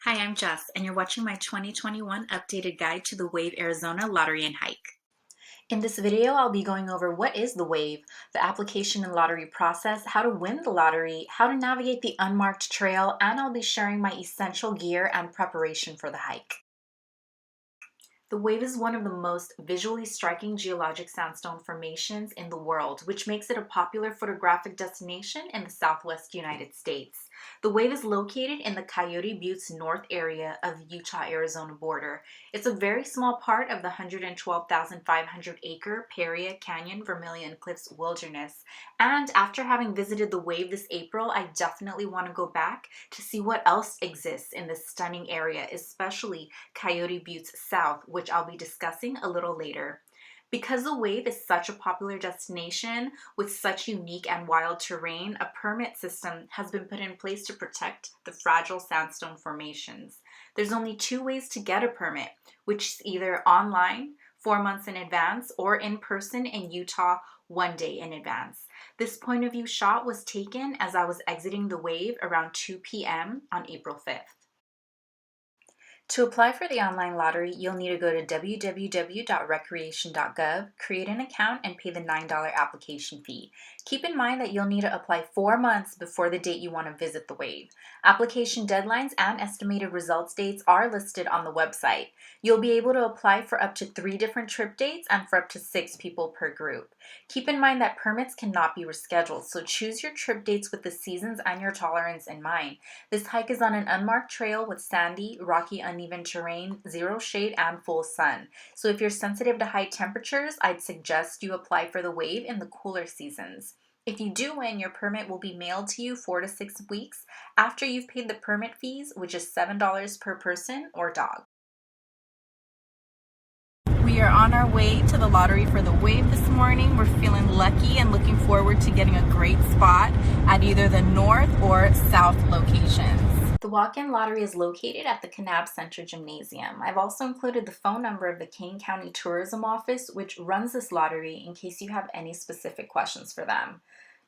Hi, I'm Jess, and you're watching my 2021 updated guide to the Wave Arizona Lottery and Hike. In this video, I'll be going over what is the Wave, the application and lottery process, how to win the lottery, how to navigate the unmarked trail, and I'll be sharing my essential gear and preparation for the hike. The Wave is one of the most visually striking geologic sandstone formations in the world, which makes it a popular photographic destination in the southwest United States. The Wave is located in the Coyote Buttes North area of the Utah-Arizona border. It's a very small part of the 112,500-acre Paria Canyon Vermilion Cliffs wilderness. And after having visited the Wave this April, I definitely want to go back to see what else exists in this stunning area, especially Coyote Buttes South, which I'll be discussing a little later. Because the Wave is such a popular destination with such unique and wild terrain, a permit system has been put in place to protect the fragile sandstone formations. There's only two ways to get a permit, which is either online, 4 months in advance, or in person in Utah, 1 day in advance. This point of view shot was taken as I was exiting the Wave around 2 p.m. on April 5th. To apply for the online lottery, you'll need to go to www.recreation.gov, create an account, and pay the $9 application fee. Keep in mind that you'll need to apply 4 months before the date you want to visit the Wave. Application deadlines and estimated results dates are listed on the website. You'll be able to apply for up to 3 different trip dates and for up to 6 people per group. Keep in mind that permits cannot be rescheduled, so choose your trip dates with the seasons and your tolerance in mind. This hike is on an unmarked trail with sandy, rocky, uneven terrain, zero shade, and full sun. So if you're sensitive to high temperatures, I'd suggest you apply for the Wave in the cooler seasons. If you do win, your permit will be mailed to you 4 to 6 weeks after you've paid the permit fees, which is $7 per person or dog. We are on our way to the lottery for the Wave this morning. We're feeling lucky and looking forward to getting a great spot at either the north or south locations. The walk-in lottery is located at the Kanab Center Gymnasium. I've also included the phone number of the Kane County Tourism Office, which runs this lottery, in case you have any specific questions for them.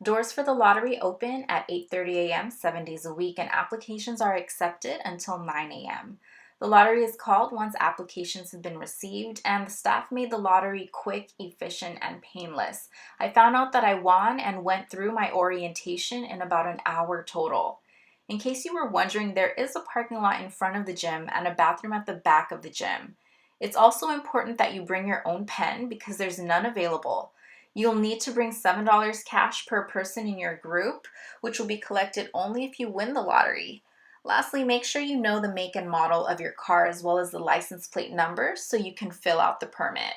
Doors for the lottery open at 8:30 a.m. 7 days a week, and applications are accepted until 9 a.m. The lottery is called once applications have been received, and the staff made the lottery quick, efficient, and painless. I found out that I won and went through my orientation in about an hour total. In case you were wondering, there is a parking lot in front of the gym and a bathroom at the back of the gym. It's also important that you bring your own pen because there's none available. You'll need to bring $7 cash per person in your group, which will be collected only if you win the lottery. Lastly, make sure you know the make and model of your car as well as the license plate number so you can fill out the permit.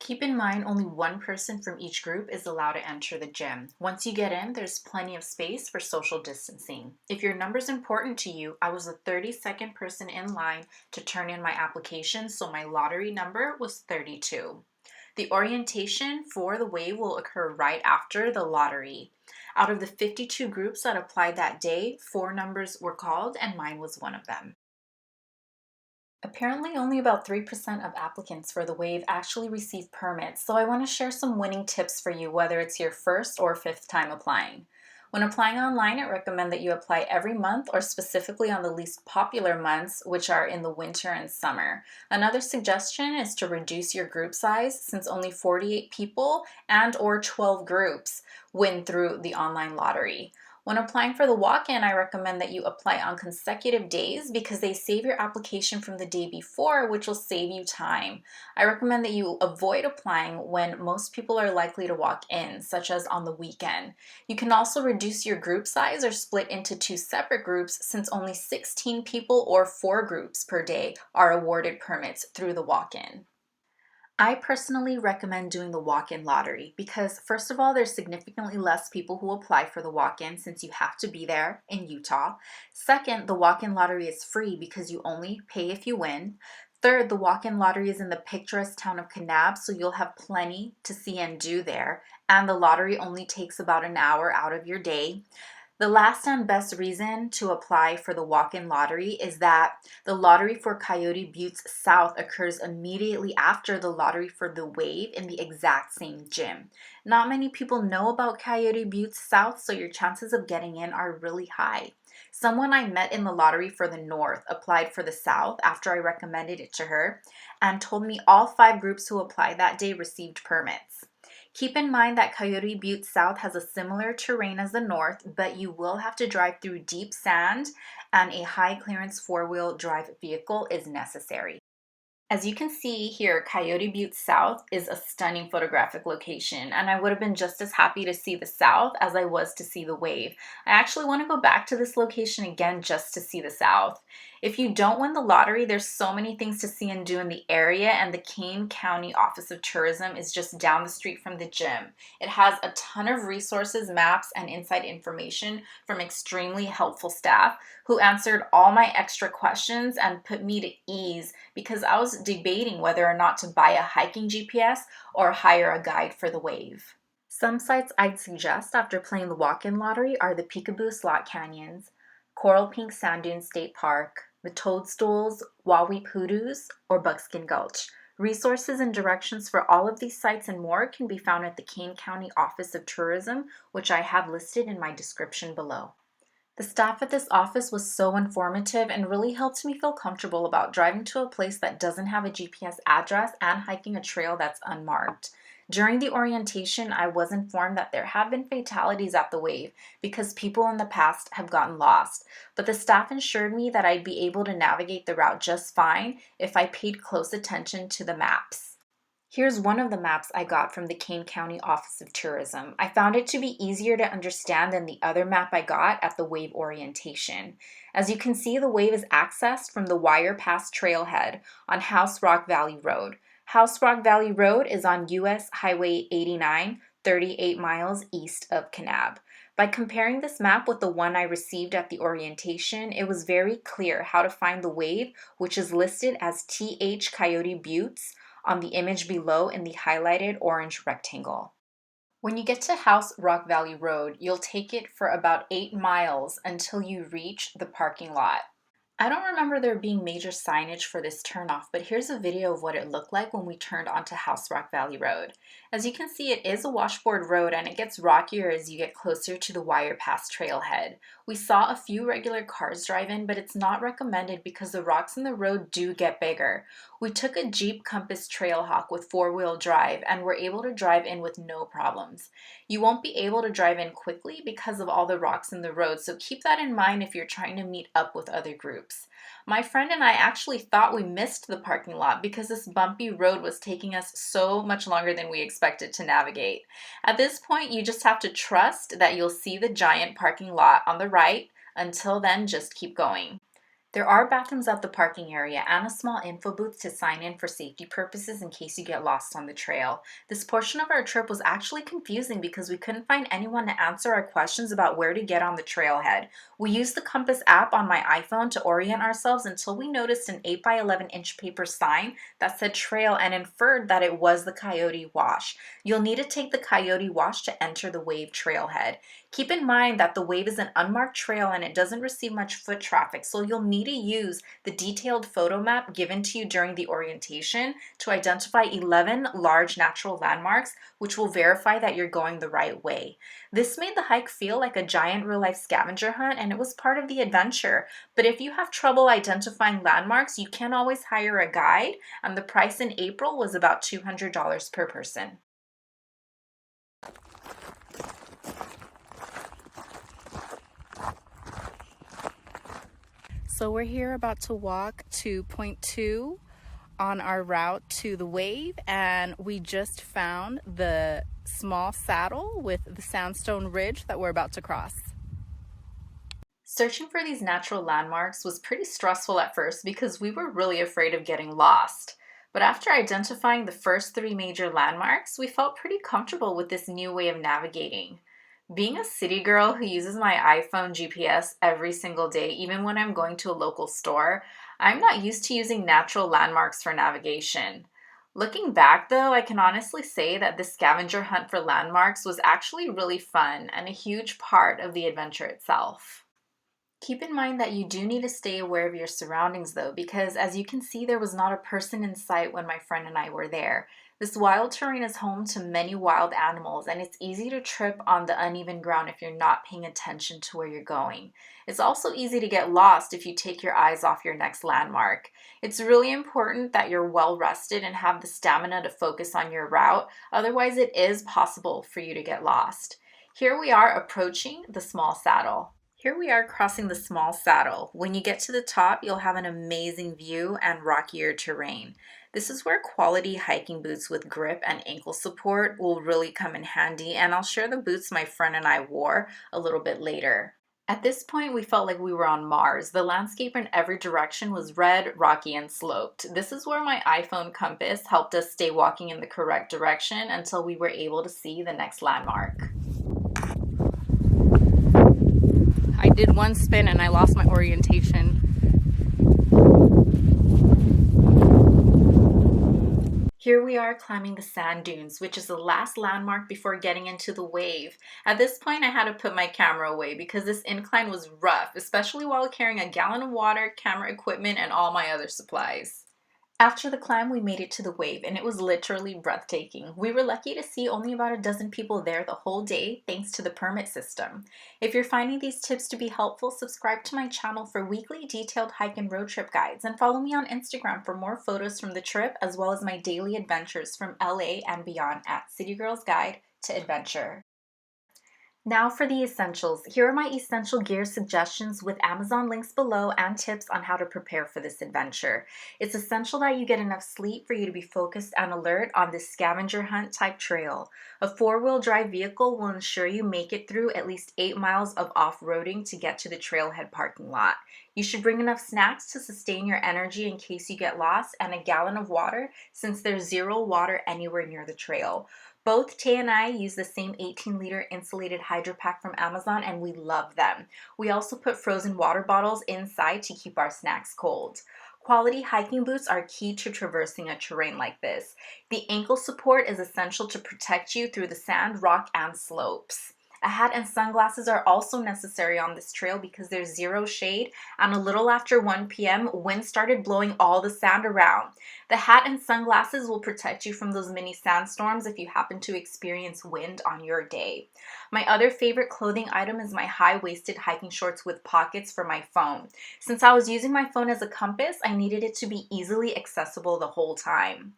Keep in mind only one person from each group is allowed to enter the gym. Once you get in, there's plenty of space for social distancing. If your number's important to you, I was the 32nd person in line to turn in my application, so my lottery number was 32. The orientation for the Wave will occur right after the lottery. Out of the 52 groups that applied that day, 4 numbers were called and mine was one of them. Apparently only about 3% of applicants for the Wave actually receive permits, so I want to share some winning tips for you whether it's your first or fifth time applying. When applying online, I recommend that you apply every month or specifically on the least popular months, which are in the winter and summer. Another suggestion is to reduce your group size since only 48 people and or 12 groups win through the online lottery. When applying for the walk-in, I recommend that you apply on consecutive days because they save your application from the day before, which will save you time. I recommend that you avoid applying when most people are likely to walk in, such as on the weekend. You can also reduce your group size or split into 2 separate groups since only 16 people or 4 groups per day are awarded permits through the walk-in. I personally recommend doing the walk-in lottery because, first of all, there's significantly less people who apply for the walk-in since you have to be there in Utah. Second, the walk-in lottery is free because you only pay if you win. Third, the walk-in lottery is in the picturesque town of Kanab, so you'll have plenty to see and do there. And the lottery only takes about an hour out of your day. The last and best reason to apply for the walk-in lottery is that the lottery for Coyote Buttes South occurs immediately after the lottery for the Wave in the exact same gym. Not many people know about Coyote Buttes South, so your chances of getting in are really high. Someone I met in the lottery for the North applied for the South after I recommended it to her and told me all 5 groups who applied that day received permits. Keep in mind that Coyote Buttes South has a similar terrain as the North, but you will have to drive through deep sand and a high clearance 4-wheel drive vehicle is necessary. As you can see here, Coyote Buttes South is a stunning photographic location, and I would have been just as happy to see the South as I was to see the wave. I actually want to go back to this location again just to see the South. If you don't win the lottery, there's so many things to see and do in the area, and the Kane County Office of Tourism is just down the street from the gym. It has a ton of resources, maps, and inside information from extremely helpful staff who answered all my extra questions and put me to ease because I was debating whether or not to buy a hiking GPS or hire a guide for the wave. Some sites I'd suggest after playing the walk-in lottery are the Peekaboo Slot Canyons, Coral Pink Sand Dunes State Park, the Toadstools, Wawweep Hoodoos, or Buckskin Gulch. Resources and directions for all of these sites and more can be found at the Kane County Office of Tourism, which I have listed in my description below. The staff at this office was so informative and really helped me feel comfortable about driving to a place that doesn't have a GPS address and hiking a trail that's unmarked. During the orientation, I was informed that there have been fatalities at the wave because people in the past have gotten lost, but the staff assured me that I'd be able to navigate the route just fine if I paid close attention to the maps. Here's one of the maps I got from the Kane County Office of Tourism. I found it to be easier to understand than the other map I got at the wave orientation. As you can see, the wave is accessed from the Wire Pass Trailhead on House Rock Valley Road. House Rock Valley Road is on US Highway 89, 38 miles east of Kanab. By comparing this map with the one I received at the orientation, it was very clear how to find the wave, which is listed as TH Coyote Buttes on the image below in the highlighted orange rectangle. When you get to House Rock Valley Road, you'll take it for about 8 miles until you reach the parking lot. I don't remember there being major signage for this turnoff, but here's a video of what it looked like when we turned onto House Rock Valley Road. As you can see, it is a washboard road and it gets rockier as you get closer to the Wire Pass trailhead. We saw a few regular cars drive in, but it's not recommended because the rocks in the road do get bigger. We took a Jeep Compass Trailhawk with 4-wheel drive and were able to drive in with no problems. You won't be able to drive in quickly because of all the rocks in the road, so keep that in mind if you're trying to meet up with other groups. My friend and I actually thought we missed the parking lot because this bumpy road was taking us so much longer than we expected to navigate. At this point, you just have to trust that you'll see the giant parking lot on the right. Until then, just keep going. There are bathrooms at the parking area and a small info booth to sign in for safety purposes in case you get lost on the trail. This portion of our trip was actually confusing because we couldn't find anyone to answer our questions about where to get on the trailhead. We used the Compass app on my iPhone to orient ourselves until we noticed an 8 by 11 inch paper sign that said trail and inferred that it was the Coyote Wash. You'll need to take the Coyote Wash to enter the wave trailhead. Keep in mind that the wave is an unmarked trail and it doesn't receive much foot traffic, so you'll need to use the detailed photo map given to you during the orientation to identify 11 large natural landmarks, which will verify that you're going the right way. This made the hike feel like a giant real-life scavenger hunt, and it was part of the adventure. But if you have trouble identifying landmarks, you can always hire a guide, and the price in April was about $200 per person. So we're here about to walk to point 2 on our route to the wave, and we just found the small saddle with the sandstone ridge that we're about to cross. Searching for these natural landmarks was pretty stressful at first because we were really afraid of getting lost. But after identifying the first 3 major landmarks, we felt pretty comfortable with this new way of navigating. Being a city girl who uses my iPhone GPS every single day, even when I'm going to a local store, I'm not used to using natural landmarks for navigation. Looking back though, I can honestly say that the scavenger hunt for landmarks was actually really fun and a huge part of the adventure itself. Keep in mind that you do need to stay aware of your surroundings though, because as you can see, there was not a person in sight when my friend and I were there. This wild terrain is home to many wild animals, and it's easy to trip on the uneven ground if you're not paying attention to where you're going. It's also easy to get lost if you take your eyes off your next landmark. It's really important that you're well rested and have the stamina to focus on your route, otherwise it is possible for you to get lost. Here we are approaching the small saddle. Here we are crossing the small saddle. When you get to the top, you'll have an amazing view and rockier terrain. This is where quality hiking boots with grip and ankle support will really come in handy, and I'll share the boots my friend and I wore a little bit later. At this point, we felt like we were on Mars. The landscape in every direction was red, rocky, and sloped. This is where my iPhone compass helped us stay walking in the correct direction until we were able to see the next landmark. I did one spin and I lost my orientation. Here we are climbing the sand dunes, which is the last landmark before getting into the wave. At this point, I had to put my camera away because this incline was rough, especially while carrying a gallon of water, camera equipment, and all my other supplies. After the climb, we made it to the wave, and it was literally breathtaking. We were lucky to see only about a dozen people there the whole day, thanks to the permit system. If you're finding these tips to be helpful, subscribe to my channel for weekly detailed hike and road trip guides, and follow me on Instagram for more photos from the trip, as well as my daily adventures from LA and beyond at City Girls Guide to Adventure. Now for the essentials. Here are my essential gear suggestions with Amazon links below and tips on how to prepare for this adventure. It's essential that you get enough sleep for you to be focused and alert on this scavenger hunt type trail. A 4-wheel drive vehicle will ensure you make it through at least 8 miles of off-roading to get to the trailhead parking lot. You should bring enough snacks to sustain your energy in case you get lost, and a gallon of water since there's zero water anywhere near the trail. Both Tay and I use the same 18-liter insulated hydro pack from Amazon, and we love them. We also put frozen water bottles inside to keep our snacks cold. Quality hiking boots are key to traversing a terrain like this. The ankle support is essential to protect you through the sand, rock, and slopes. A hat and sunglasses are also necessary on this trail because there's zero shade, and a little after 1 p.m., wind started blowing all the sand around. The hat and sunglasses will protect you from those mini sandstorms if you happen to experience wind on your day. My other favorite clothing item is my high-waisted hiking shorts with pockets for my phone. Since I was using my phone as a compass, I needed it to be easily accessible the whole time.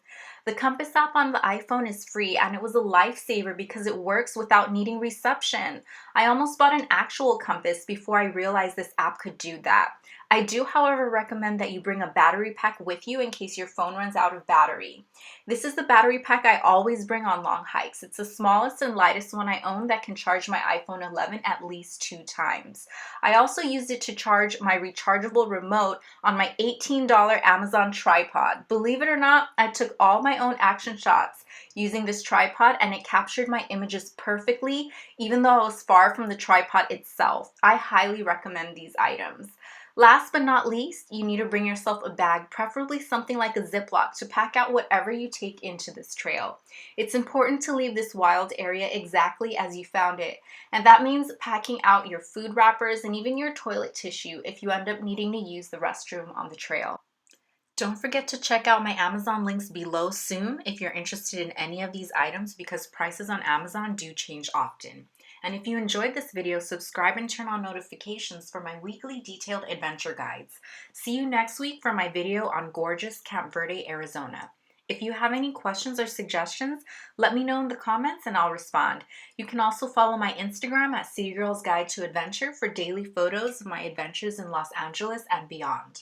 The compass app on the iPhone is free, and it was a lifesaver because it works without needing reception. I almost bought an actual compass before I realized this app could do that. I do, however, recommend that you bring a battery pack with you in case your phone runs out of battery. This is the battery pack I always bring on long hikes. It's the smallest and lightest one I own that can charge my iPhone 11 at least 2 times. I also used it to charge my rechargeable remote on my $18 Amazon tripod. Believe it or not, I took all my own action shots using this tripod, and it captured my images perfectly, even though I was far from the tripod itself. I highly recommend these items. Last but not least, you need to bring yourself a bag, preferably something like a Ziploc, to pack out whatever you take into this trail. It's important to leave this wild area exactly as you found it, and that means packing out your food wrappers and even your toilet tissue if you end up needing to use the restroom on the trail. Don't forget to check out my Amazon links below soon if you're interested in any of these items, because prices on Amazon do change often. And if you enjoyed this video, subscribe and turn on notifications for my weekly detailed adventure guides. See you next week for my video on gorgeous Camp Verde, Arizona. If you have any questions or suggestions, let me know in the comments and I'll respond. You can also follow my Instagram at City Girls Guide to Adventure for daily photos of my adventures in Los Angeles and beyond.